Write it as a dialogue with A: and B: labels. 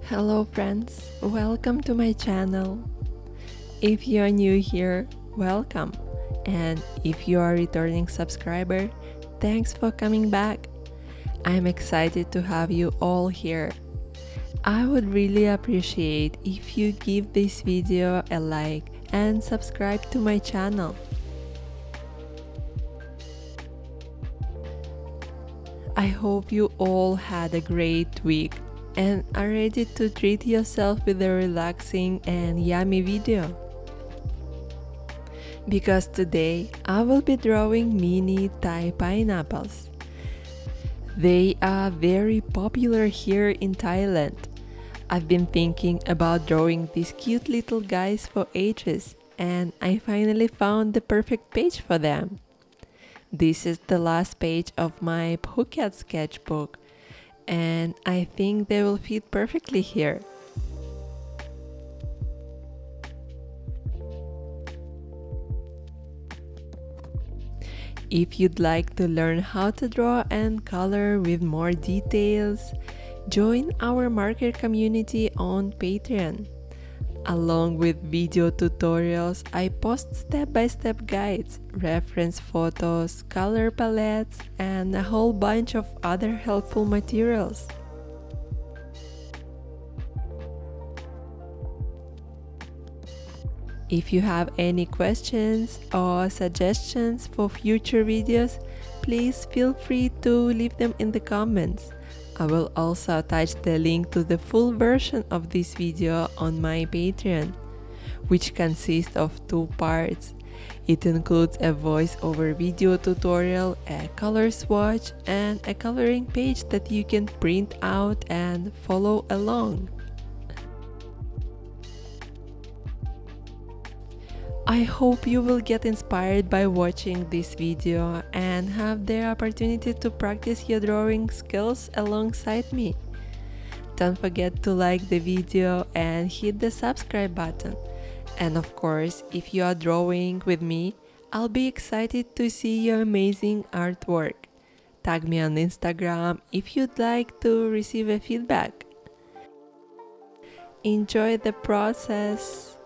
A: Hello friends, welcome to my channel. If you are new here, welcome. And if you are a returning subscriber, thanks for coming back. I'm excited to have you all here. I would really appreciate if you give this video a like and subscribe to my channel. I hope you all had a great week and are ready to treat yourself with a relaxing and yummy video. Because today I will be drawing mini Thai pineapples. They are very popular here in Thailand. I've been thinking about drawing these cute little guys for ages, and I finally found the perfect page for them. This is the last page of my Phuket sketchbook, and I think they will fit perfectly here. If you'd like to learn how to draw and color with more details, join our marker community on Patreon. Along with video tutorials, I post step-by-step guides, reference photos, color palettes, and a whole bunch of other helpful materials. If you have any questions or suggestions for future videos, please feel free to leave them in the comments. I will also attach the link to the full version of this video on my Patreon, which consists of 2 parts. It includes a voice-over video tutorial, a color swatch, and a coloring page that you can print out and follow along. I hope you will get inspired by watching this video and have the opportunity to practice your drawing skills alongside me. Don't forget to like the video and hit the subscribe button. And of course, if you are drawing with me, I'll be excited to see your amazing artwork. Tag me on Instagram if you'd like to receive a feedback. Enjoy the process!